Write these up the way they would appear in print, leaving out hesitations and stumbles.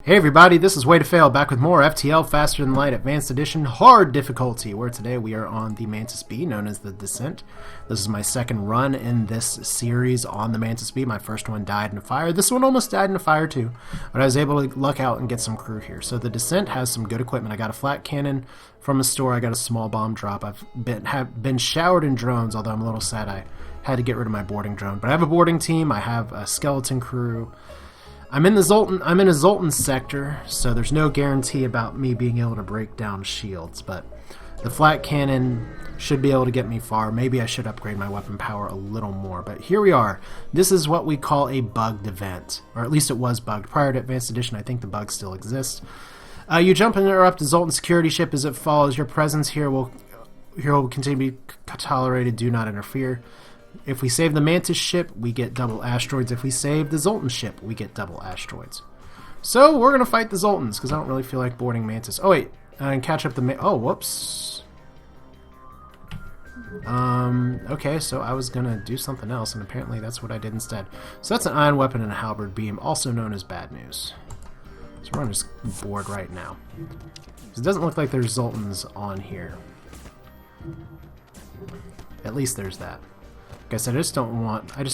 Hey everybody, this is Way to Fail, back with more FTL Faster Than Light Advanced Edition Hard Difficulty, where today we are on the Mantis B, known as the Descent. This is my second run in this series on the Mantis B. My first one died in a fire. This one almost died in a fire too, but I was able to luck out and get some crew here. So the Descent has some good equipment. I got a flat cannon from a store. I got a small bomb drop. I've been showered in drones, although I'm a little sad I had to get rid of my boarding drone. But I have a boarding team. I have a skeleton crew. I'm in a Zoltan sector, so there's no guarantee about me being able to break down shields, but the flat cannon should be able to get me far. Maybe I should upgrade my weapon power a little more, but here we are. This is what we call a bugged event, or at least it was bugged. Prior to Advanced Edition, I think the bug still exists. You jump and interrupt the Zoltan security ship as it follows. Your presence here will continue to be tolerated. Do not interfere. If we save the Mantis ship, we get double asteroids. If we save the Zoltan ship, we get double asteroids. So we're going to fight the Zoltans, because I don't really feel like boarding Mantis. Oh, wait. And catch up the... Oh, whoops. Okay, so I was going to do something else, and apparently that's what I did instead. So that's an ion weapon and a halberd beam, also known as bad news. So we're going to just board right now. It doesn't look like there's Zoltans on here. At least there's that. Like I said, I just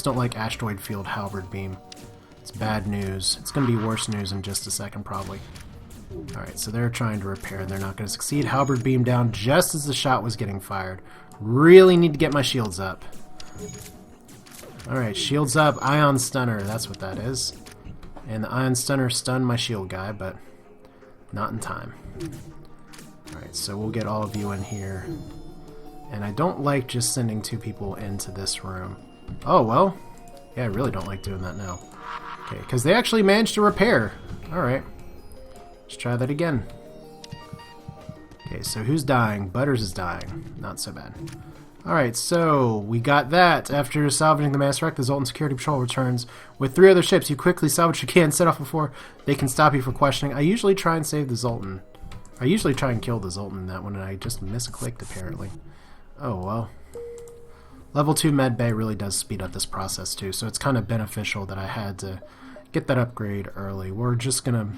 don't like asteroid field halberd beam. It's bad news. It's going to be worse news in just a second, probably. Alright, so they're trying to repair. They're not going to succeed. Halberd beam down just as the shot was getting fired. Really need to get my shields up. Alright, shields up. Ion stunner. That's what that is. And the ion stunner stunned my shield guy, but not in time. Alright, so we'll get all of you in here. And I don't like just sending two people into this room. Oh, well. Yeah, I really don't like doing that now. Okay, because they actually managed to repair. Alright. Let's try that again. Okay, so who's dying? Butters is dying. Not so bad. Alright, so we got that. After salvaging the mass wreck, the Zoltan Security Patrol returns with 3 other ships. You quickly salvage what you can, set off before they can stop you for questioning. I usually try and save the Zoltan. I usually try and kill the Zoltan in that one, and I just misclicked, apparently. Oh, well. Level 2 med bay really does speed up this process too, so it's kind of beneficial that I had to get that upgrade early. We're just gonna...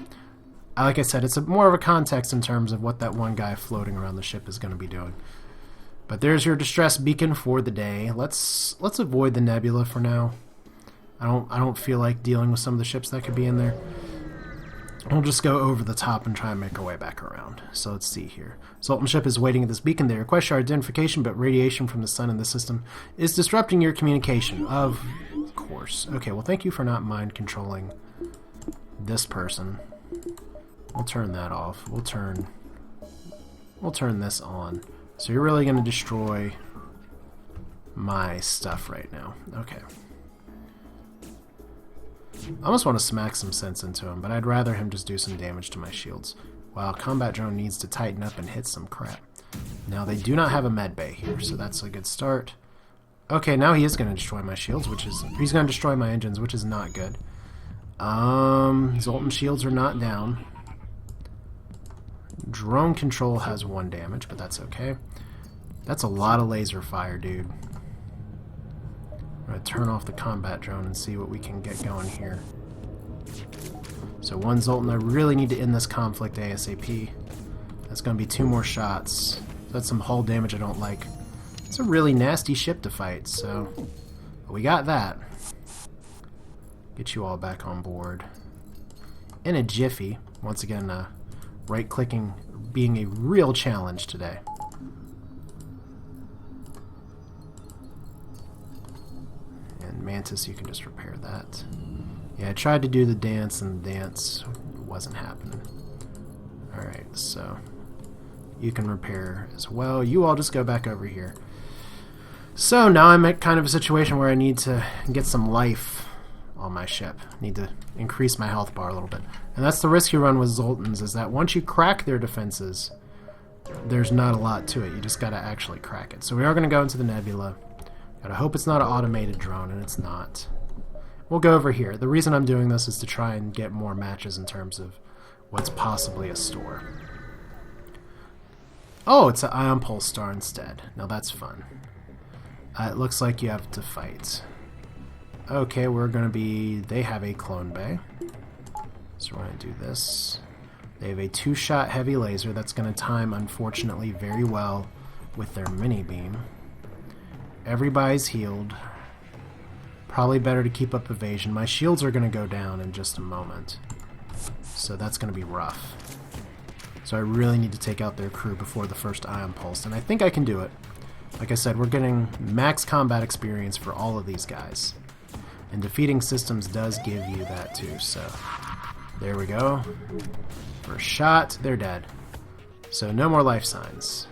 Like I said, it's more of a context in terms of what that one guy floating around the ship is going to be doing. But there's your distress beacon for the day. Let's avoid the nebula for now. I don't feel like dealing with some of the ships that could be in there. We'll just go over the top and try and make our way back around. So let's see here. Zoltan ship is waiting at this beacon. They request your identification, but radiation from the sun in the system is disrupting your communication. Of course. Okay, well thank you for not mind controlling this person. We'll turn that off. We'll turn this on. So you're really going to destroy my stuff right now. Okay. I almost want to smack some sense into him, but I'd rather him just do some damage to my shields. Wow, combat drone needs to tighten up and hit some crap. Now, they do not have a med bay here, so that's a good start. Okay, now he is going to destroy my shields, which is... He's going to destroy my engines, which is not good. Zoltan shields are not down. Drone control has 1 damage, but that's okay. That's a lot of laser fire, dude. I'm going to turn off the combat drone and see what we can get going here. So 1 Zoltan, I really need to end this conflict ASAP. That's going to be 2 more shots. That's some hull damage I don't like. It's a really nasty ship to fight, so we got that. Get you all back on board. In a jiffy. Once again, right-clicking being a real challenge today. And Mantis, you can just repair that. Yeah, I tried to do the dance, and the dance wasn't happening. Alright, so you can repair as well. You all just go back over here. So now I'm at kind of a situation where I need to get some life on my ship. I need to increase my health bar a little bit. And that's the risk you run with Zoltans, is that once you crack their defenses, there's not a lot to it. You just gotta actually crack it. So we are gonna go into the nebula. Gotta hope it's not an automated drone, and it's not. We'll go over here. The reason I'm doing this is to try and get more matches in terms of what's possibly a store. Oh, it's an ion pulse star instead. Now that's fun. It looks like you have to fight. Okay, we're gonna be... They have a clone bay. So we're going to do this. They have a 2-shot heavy laser that's going to time, unfortunately, very well with their mini beam. Everybody's healed. Probably better to keep up evasion. My shields are going to go down in just a moment. So that's going to be rough. So I really need to take out their crew before the first ion pulse. And I think I can do it. Like I said, we're getting max combat experience for all of these guys. And defeating systems does give you that too. So there we go. First shot, they're dead. So no more life signs.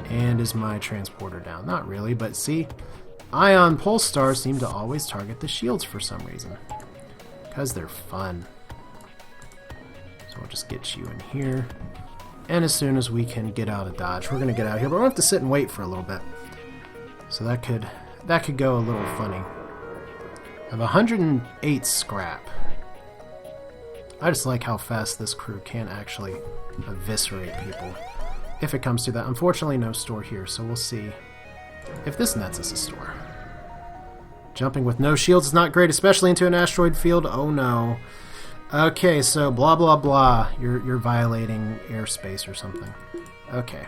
And is my transporter down? Not really, but see, ion pulse stars seem to always target the shields for some reason. Because they're fun. So we'll just get you in here. And as soon as we can get out of dodge, we're going to get out of here. But we'll have to sit and wait for a little bit. So that could go a little funny. I have 108 scrap. I just like how fast this crew can actually eviscerate people. If it comes to that. Unfortunately, no store here, so we'll see if this nets us a store. Jumping with no shields is not great, especially into an asteroid field. Oh no. Okay, so blah blah blah. You're violating airspace or something. Okay.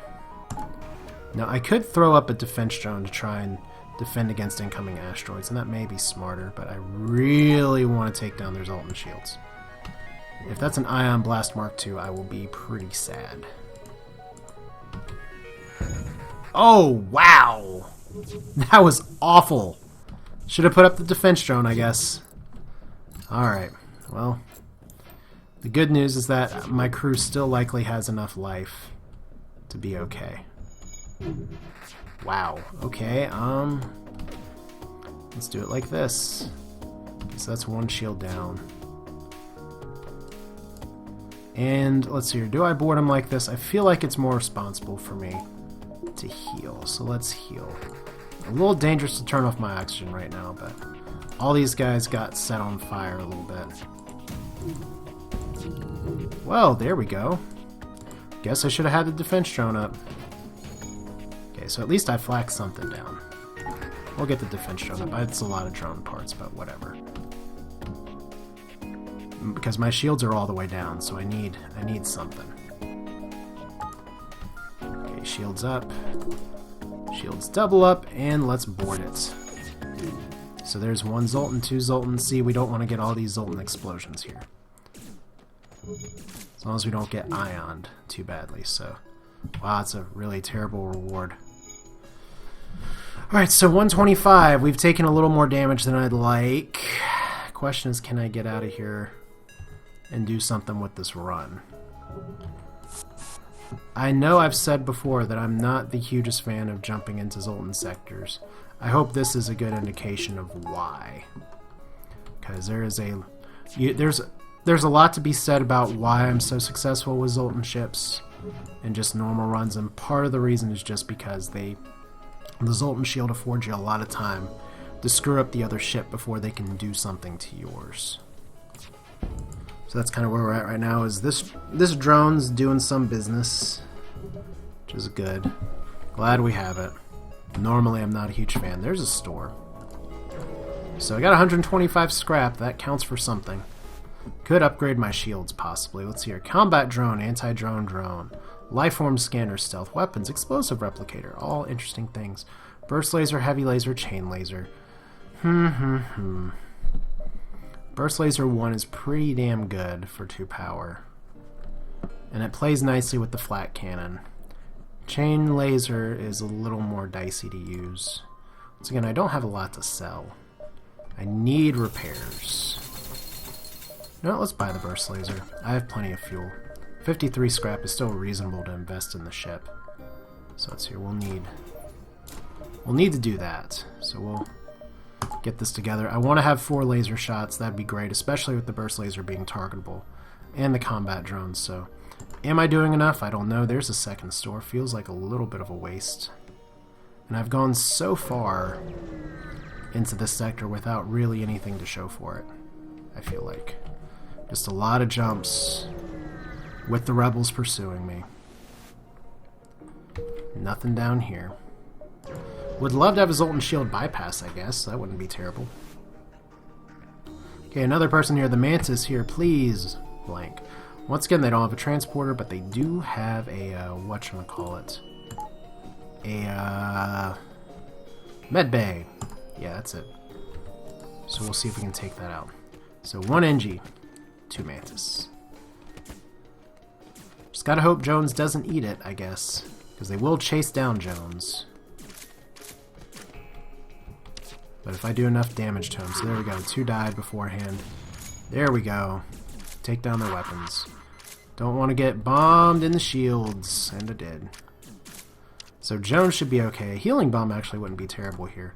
Now I could throw up a defense drone to try and defend against incoming asteroids, and that may be smarter, but I really want to take down their Zoltan shields. If that's an Ion Blast Mark II, I will be pretty sad. Oh, wow! That was awful! Should have put up the defense drone, I guess. Alright, well, the good news is that my crew still likely has enough life to be okay. Wow, okay, let's do it like this. Okay, so that's one shield down. And let's see here, do I board him like this? I feel like it's more responsible for me to heal, so let's heal. A little dangerous to turn off my oxygen right now, but all these guys got set on fire a little bit. Well, there we go. Guess I should have had the defense drone up. Okay, so at least I flacked something down. We'll get the defense drone up. It's a lot of drone parts, but whatever. Because my shields are all the way down, so I need something. Okay, shields up. Shields double up, and let's board it. So there's one Zoltan, two Zoltan. See, we don't want to get all these Zoltan explosions here. As long as we don't get ioned too badly, so... Wow, it's a really terrible reward. Alright, so 125. We've taken a little more damage than I'd like. Question is, can I get out of here and do something with this run? I know I've said before that I'm not the hugest fan of jumping into Zoltan sectors. I hope this is a good indication of why. Because there's a lot to be said about why I'm so successful with Zoltan ships and just normal runs, and part of the reason is just because the Zoltan shield affords you a lot of time to screw up the other ship before they can do something to yours. So that's kind of where we're at right now, is this drone's doing some business, which is good. Glad we have it. Normally I'm not a huge fan. There's a store. So I got 125 scrap. That counts for something. Could upgrade my shields, possibly. Let's see here. Combat drone, anti-drone drone, lifeform scanner, stealth weapons, explosive replicator. All interesting things. Burst laser, heavy laser, chain laser. Burst laser 1 is pretty damn good for 2 power. And it plays nicely with the flat cannon. Chain laser is a little more dicey to use. Once again, I don't have a lot to sell. I need repairs. No, let's buy the burst laser. I have plenty of fuel. 53 scrap is still reasonable to invest in the ship. So let's see, we'll need to do that. So we'll get this together. I want to have 4 laser shots. That'd be great, especially with the burst laser being targetable and the combat drones. So am I doing enough? I don't know. There's a second store. Feels like a little bit of a waste. And I've gone so far into this sector without really anything to show for it, I feel like. Just a lot of jumps with the rebels pursuing me. Nothing down here. Would love to have a Zoltan shield bypass, I guess. That wouldn't be terrible. Okay, another person here. The Mantis here, please. Blank. Once again, they don't have a transporter, but they do have a, whatchamacallit? A, med bay. Yeah, that's it. So we'll see if we can take that out. So 1 NG, 2 Mantis. Just gotta hope Jones doesn't eat it, I guess. Because they will chase down Jones. But if I do enough damage to him, so there we go, 2 died beforehand. There we go. Take down their weapons. Don't want to get bombed in the shields, and I did. So Jones should be okay. Healing bomb actually wouldn't be terrible here.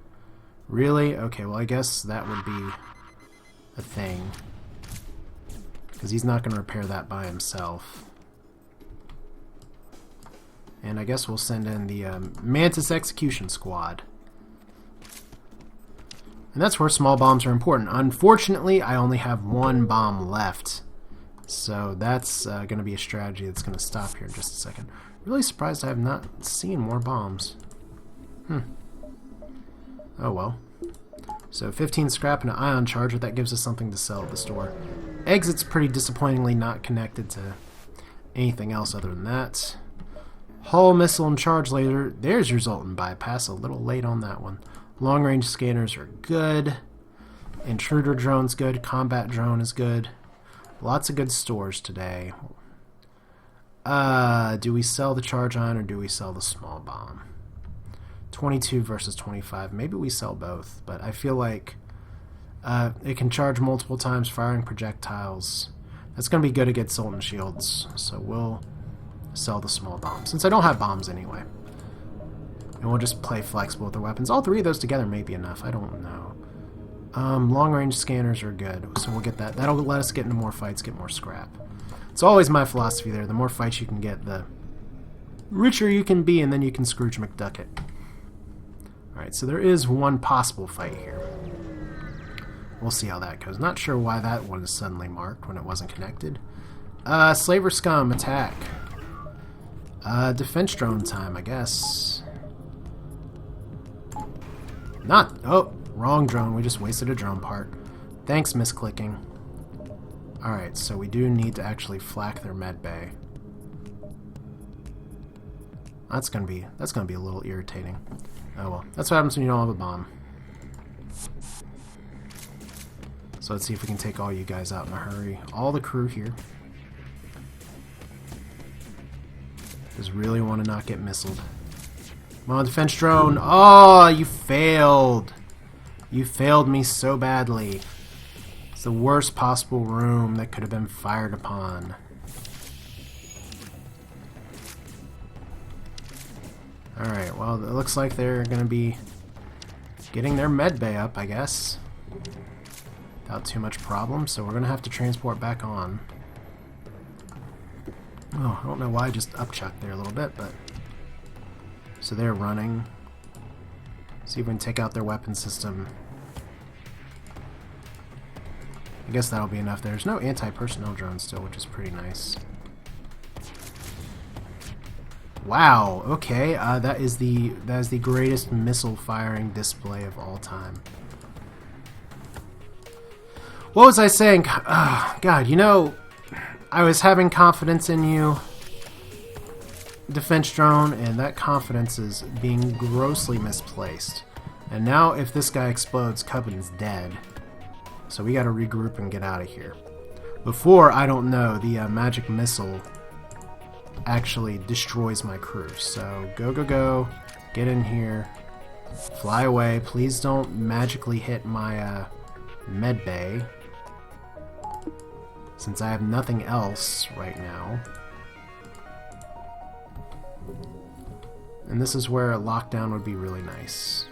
Really? Okay, well I guess that would be a thing. Because he's not going to repair that by himself. And I guess we'll send in the Mantis Execution Squad. And that's where small bombs are important. Unfortunately, I only have 1 bomb left. So that's going to be a strategy that's going to stop here in just a second. Really surprised I have not seen more bombs. Oh well. So 15 scrap and an ion charger, that gives us something to sell at the store. Exit's pretty disappointingly not connected to anything else other than that. Hull, missile, and charge laser. There's your Zoltan bypass. A little late on that one. Long-range scanners are good. Intruder drone's good. Combat drone is good. Lots of good stores today. Do we sell the charge ion or do we sell the small bomb? 22 versus 25. Maybe we sell both, but I feel like it can charge multiple times, firing projectiles. That's going to be good against Zoltan shields, so we'll sell the small bomb, since I don't have bombs anyway. And we'll just play flexible with the weapons. All 3 of those together may be enough. I don't know. Long-range scanners are good, so we'll get that. That'll let us get into more fights, get more scrap. It's always my philosophy there. The more fights you can get, the richer you can be, and then you can Scrooge McDuck it. Alright, so there is one possible fight here. We'll see how that goes. Not sure why that one is suddenly marked when it wasn't connected. Slaver Scum, attack. Defense drone time, I guess. Oh, wrong drone. We just wasted a drone part. Thanks, misclicking. Alright, so we do need to actually flak their med bay. That's gonna be a little irritating. Oh well. That's what happens when you don't have a bomb. So let's see if we can take all you guys out in a hurry. All the crew here. Just really want to not get missiled. Come on, defense drone. Oh, you failed. You failed me so badly. It's the worst possible room that could have been fired upon. Alright, well, it looks like they're going to be getting their med bay up, I guess. Without too much problem, so we're going to have to transport back on. Oh, I don't know why I just upchucked there a little bit, but... So they're running. See if we can take out their weapon system. I guess that'll be enough. There's no anti-personnel drone still, which is pretty nice. Wow, okay, that is the greatest missile firing display of all time. What was I saying? God, you know, I was having confidence in you, defense drone, and that confidence is being grossly misplaced. And now if this guy explodes, Cubbin's dead. So we gotta regroup and get out of here. Before, I don't know, the magic missile actually destroys my crew. So go, go, go, get in here, fly away. Please don't magically hit my med bay, since I have nothing else right now. And this is where a lockdown would be really nice.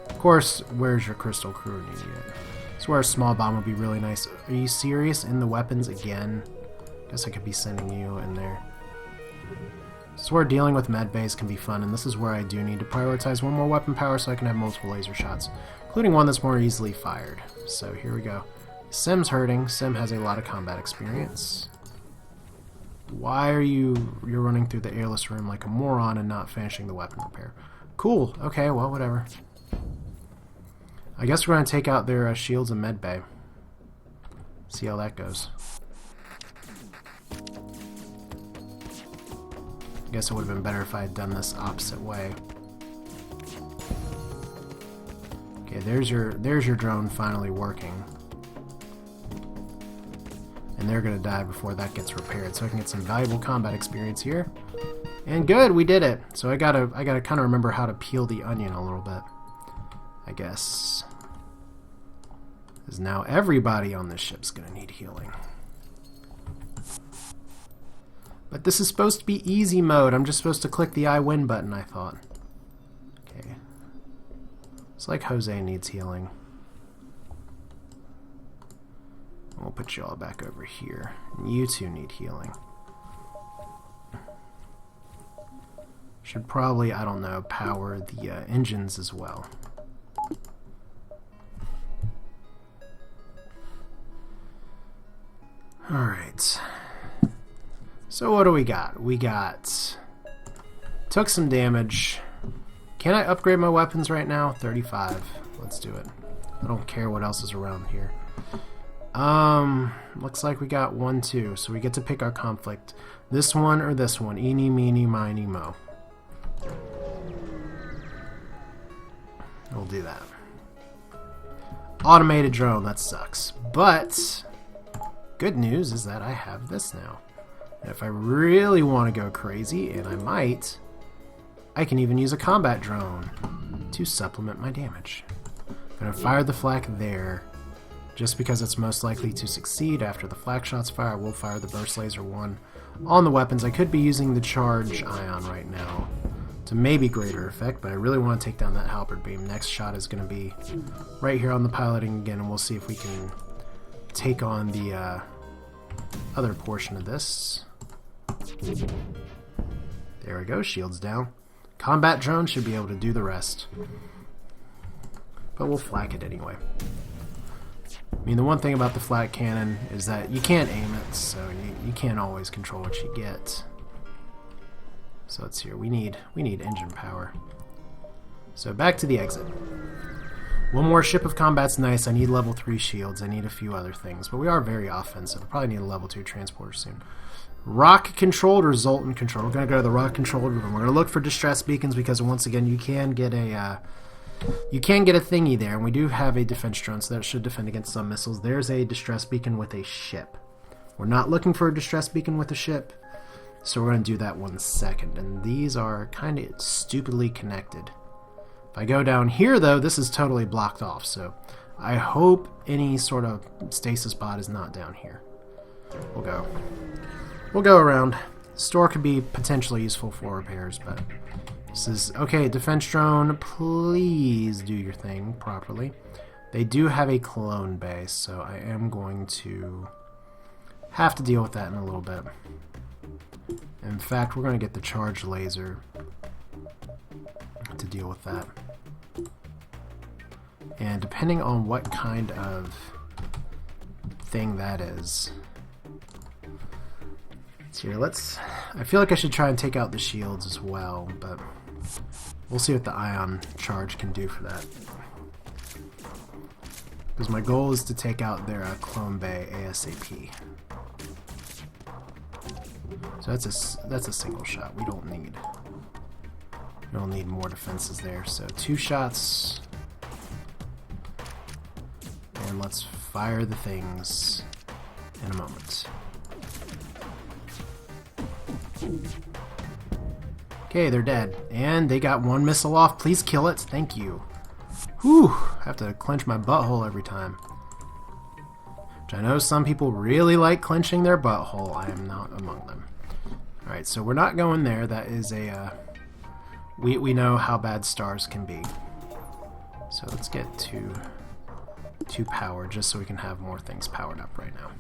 Of course, where's your crystal crew when you need it? This is where a small bomb would be really nice. Are you serious? In the weapons again? Guess I could be sending you in there. This is where dealing with med bays can be fun, and this is where I do need to prioritize one more weapon power so I can have multiple laser shots, including one that's more easily fired. So here we go. Sim's hurting. Sim has a lot of combat experience. Why are you're running through the airless room like a moron and not finishing the weapon repair? Cool. Okay, well, whatever. I guess we're going to take out their shields and med bay. See how that goes. I guess it would have been better if I had done this opposite way. Okay, there's your drone finally working. And they're gonna die before that gets repaired, so I can get some valuable combat experience here. And good, we did it. So I gotta kind of remember how to peel the onion a little bit, I guess. Because now everybody on this ship's gonna need healing. But this is supposed to be easy mode. I'm just supposed to click the I win button, I thought. Okay. It's like Jose needs healing. We'll put you all back over here. And you two need healing. Should probably, I don't know, power the engines as well. Alright. So what do we got? We took some damage. Can I upgrade my weapons right now? 35. Let's do it. I don't care what else is around here. Looks like we got 1, 2. So we get to pick our conflict. This one or this one. Eeny, meeny, miny, mo. We'll do that. Automated drone, that sucks. But good news is that I have this now. And if I really want to go crazy, and I might, I can even use a combat drone to supplement my damage. I'm going to fire the flak there, just because it's most likely to succeed. After the flak shots fire, I will fire the burst laser 1 on the weapons. I could be using the charge ion right now to maybe greater effect, but I really want to take down that halberd beam. Next shot is going to be right here on the piloting again, and we'll see if we can take on the other portion of this. There we go, shields down. Combat drone should be able to do the rest. But we'll flak it anyway. I mean, the one thing about the flak cannon is that you can't aim it, so you can't always control what you get. So let's see here. We need engine power. So back to the exit. One more ship of combat's nice. I need level 3 shields. I need a few other things, but we are very offensive. I'll probably need a level 2 transporter soon. Rock controlled or Zoltan controlled? We're gonna go to the rock controlled room. We're gonna look for distress beacons because once again you can get a thingy there, and we do have a defense drone, so that should defend against some missiles. There's a distress beacon with a ship. We're not looking for a distress beacon with a ship, so we're gonna do that 1 second. And these are kind of stupidly connected. If I go down here though, this is totally blocked off, so I hope any sort of stasis pod is not down here. We'll go around. Store could be potentially useful for repairs, but this is okay. Defense drone, please do your thing properly. They do have a clone base, so I am going to have to deal with that in a little bit. In fact, we're going to get the charge laser to deal with that. And depending on what kind of thing that is. So here, I feel like I should try and take out the shields as well, but we'll see what the ion charge can do for that. Because my goal is to take out their clone bay ASAP. So that's a single shot. We don't need more defenses there. So 2 shots. And let's fire the things in a moment. Okay, they're dead. And they got 1 missile off. Please kill it. Thank you. Whew. I have to clench my butthole every time. Which I know some people really like clenching their butthole. I am not among them. Alright, so we're not going there. That is a... We know how bad stars can be. So let's get to power, just so we can have more things powered up right now.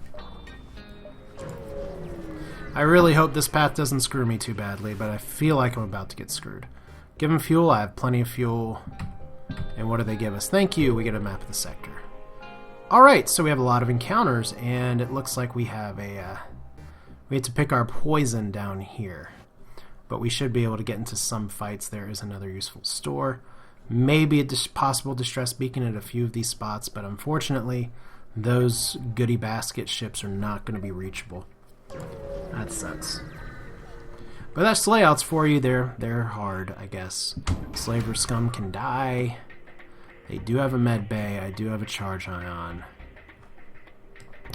I really hope this path doesn't screw me too badly, but I feel like I'm about to get screwed. Give them fuel. I have plenty of fuel. And what do they give us? Thank you. We get a map of the sector. Alright, so we have a lot of encounters, and it looks like we have we have to pick our poison down here. But we should be able to get into some fights. There is another useful store. Maybe a possible distress beacon at a few of these spots, but unfortunately, those goodie basket ships are not going to be reachable. That sucks. But that's layouts for you. They're hard, I guess. Slaver scum can die. They do have a med bay. I do have a charge ion.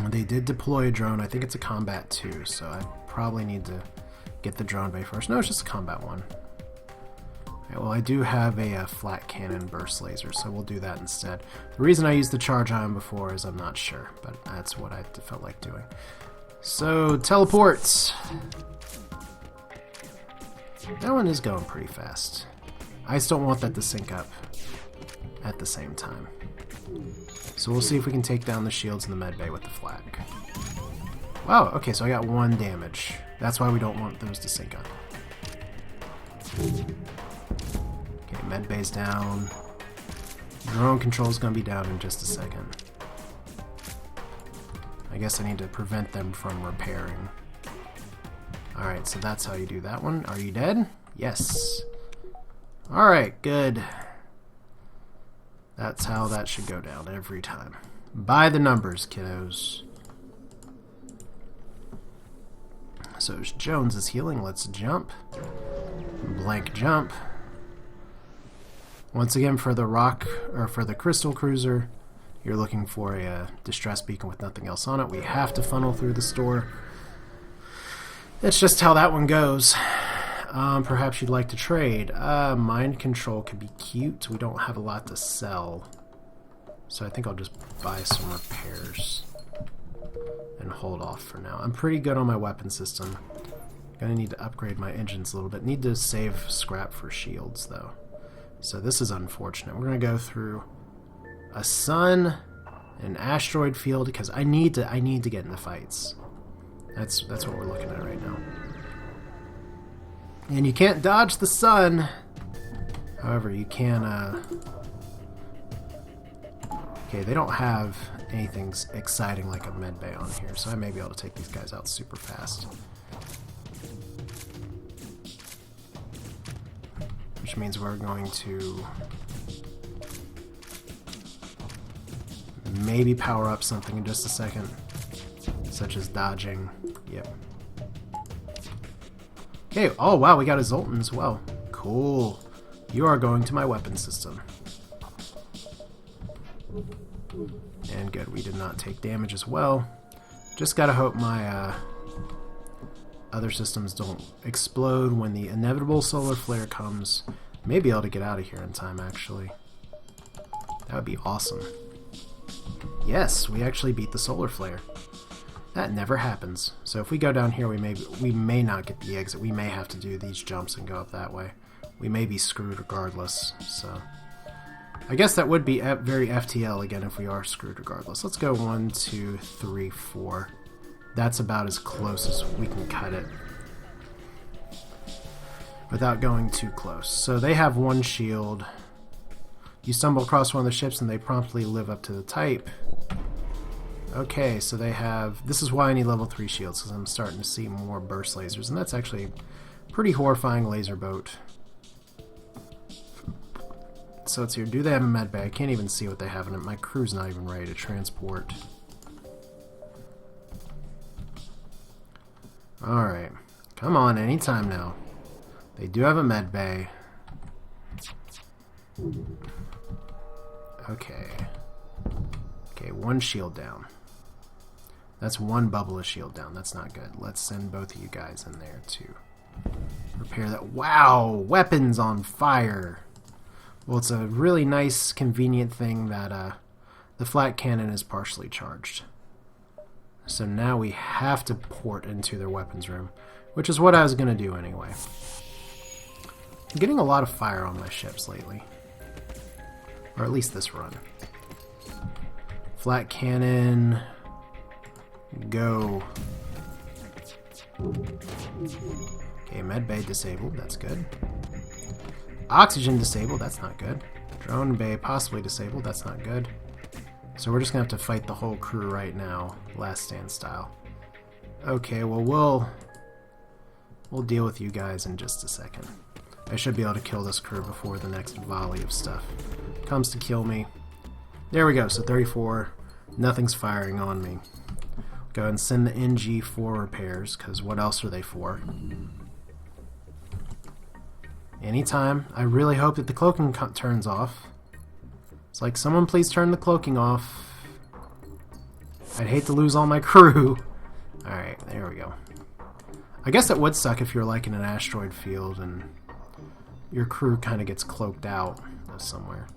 They did deploy a drone. I think it's a combat 2, so I probably need to get the drone bay first. No, it's just a combat 1. Okay, well, I do have a flat cannon burst laser, so we'll do that instead. The reason I used the charge ion before is I'm not sure, but that's what I felt like doing. So, teleports. That one is going pretty fast. I just don't want that to sync up at the same time. So we'll see if we can take down the shields in the med bay with the flag. Wow, okay, so I got 1 damage. That's why we don't want those to sync up. Okay, med bay's down. Drone control is going to be down in just a second. I guess I need to prevent them from repairing. Alright, so that's how you do that one. Are you dead? Yes. Alright, good. That's how that should go down every time. By the numbers, kiddos. So Jones is healing. Let's jump. Blank jump. Once again, for the rock, or for the crystal cruiser, you're looking for a distress beacon with nothing else on it. We have to funnel through the store. That's just how that one goes. Perhaps you'd like to trade. Mind control could be cute. We don't have a lot to sell. So I think I'll just buy some repairs and hold off for now. I'm pretty good on my weapon system. Gonna need to upgrade my engines a little bit. Need to save scrap for shields though. So this is unfortunate. We're gonna go through a sun, an asteroid field, because I need to get in the fights. That's what we're looking at right now. And you can't dodge the sun. However, you can, okay, they don't have anything exciting like a med bay on here, so I may be able to take these guys out super fast. Which means we're going to maybe power up something in just a second, such as dodging. Yep. Okay, oh wow, we got a Zoltan as well. Cool. You are going to my weapon system. And good, we did not take damage as well. Just gotta hope my other systems don't explode when the inevitable solar flare comes. May be able to get out of here in time, actually. That would be awesome. Yes, we actually beat the solar flare. That never happens. So if we go down here, we may not get the exit. We may have to do these jumps and go up that way. We may be screwed regardless. So I guess that would be very FTL again if we are screwed regardless. Let's go 1, 2, 3, 4. That's about as close as we can cut it without going too close. So they have 1 shield. You stumble across one of the ships and they promptly live up to the type. Okay, so they have... This is why I need level 3 shields, because I'm starting to see more burst lasers, and that's actually a pretty horrifying laser boat. So it's here. Do they have a med bay? I can't even see what they have in it. My crew's not even ready to transport. Alright. Come on, anytime now. They do have a med bay. Okay. Okay, 1 shield down. That's 1 bubble of shield down. That's not good. Let's send both of you guys in there to repair that. Wow! Weapons on fire! Well, it's a really nice, convenient thing that the flat cannon is partially charged. So now we have to port into their weapons room, which is what I was going to do anyway. I'm getting a lot of fire on my ships lately. Or at least this run. Flat cannon... Go. Okay, med bay disabled, that's good. Oxygen disabled, that's not good. Drone bay possibly disabled, that's not good. So we're just gonna have to fight the whole crew right now, last stand style. Okay, well we'll deal with you guys in just a second. I should be able to kill this crew before the next volley of stuff comes to kill me. There we go, so 34. Nothing's firing on me. Go ahead and send the NG for repairs, because what else are they for? Anytime. I really hope that the cloaking turns off. It's like, someone please turn the cloaking off. I'd hate to lose all my crew. Alright, there we go. I guess it would suck if you're like in an asteroid field and your crew kind of gets cloaked out somewhere.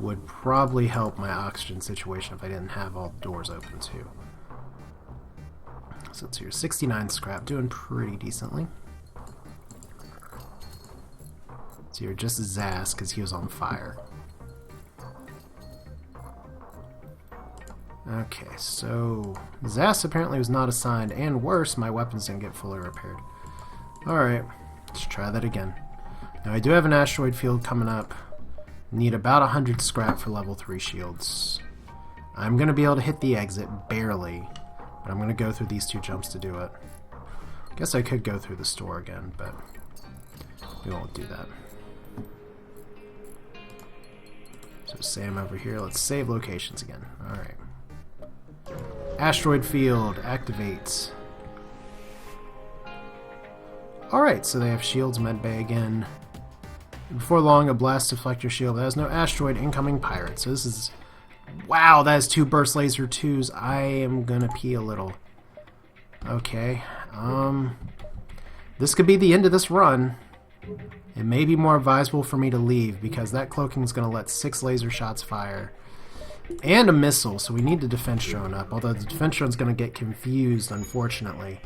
Would probably help my oxygen situation if I didn't have all the doors open too. So it's here, 69 scrap, doing pretty decently. So you're just Zaz because he was on fire. Okay, so Zaz apparently was not assigned, and worse, my weapons didn't get fully repaired. Alright, let's try that again. Now I do have an asteroid field coming up. Need about 100 scrap for level 3 shields. I'm going to be able to hit the exit, barely. But I'm going to go through these 2 jumps to do it. Guess I could go through the store again, but we won't do that. So Sam over here, let's save locations again. Alright. Asteroid field, activate. Alright, so they have shields, medbay again. Before long, a blast deflect your shield. That has no asteroid, incoming pirate. So this is... Wow, that is 2 burst laser 2s. I am gonna pee a little. Okay. This could be the end of this run. It may be more advisable for me to leave because that cloaking is gonna let 6 laser shots fire. And a missile, so we need the defense drone up. Although the defense drone's gonna get confused, unfortunately.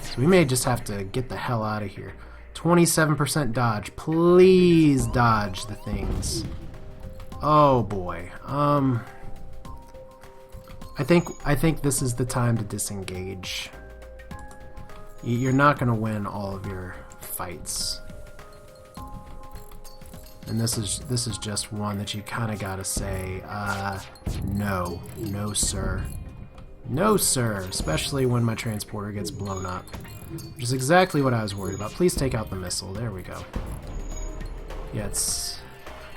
So we may just have to get the hell out of here. 27% dodge. Please dodge the things. Oh boy. I think this is the time to disengage. You're not going to win all of your fights. And this is just one that you kind of got to say, no. No, sir. No, sir. Especially when my transporter gets blown up. Which is exactly what I was worried about. Please take out the missile. There we go. Yeah, it's...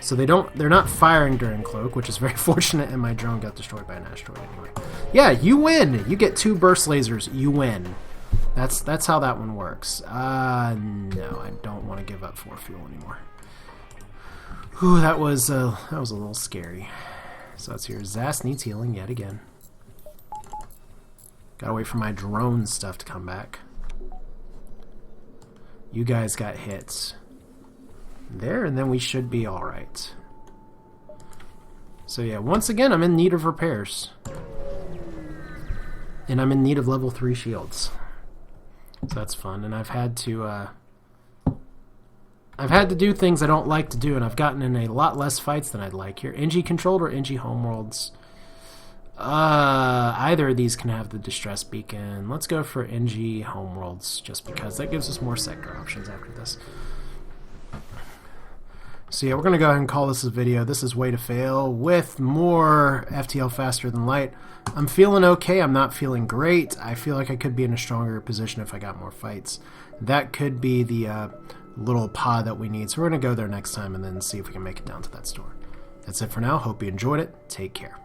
So they're not firing during cloak, which is very fortunate, and my drone got destroyed by an asteroid anyway. Yeah, you win! You get 2 burst lasers, you win. That's how that one works. No, I don't want to give up 4 fuel anymore. Whew, that was a little scary. So that's here. Zaz needs healing yet again. Gotta wait for my drone stuff to come back. You guys got hits. There, and then we should be alright. So yeah, once again, I'm in need of repairs. And I'm in need of level 3 shields. So that's fun, and I've had to do things I don't like to do, and I've gotten in a lot less fights than I'd like here. NG controlled or NG homeworlds? Either of these can have the distress beacon. Let's go for NG homeworlds, just because that gives us more sector options after this. So yeah, we're going to go ahead and call this a video. This is Way to Fail with more FTL faster than light. I'm feeling okay. I'm not feeling great. I feel like I could be in a stronger position if I got more fights. That could be the little pod that we need. So we're going to go there next time and then see if we can make it down to that store. That's it for now. Hope you enjoyed it. Take care.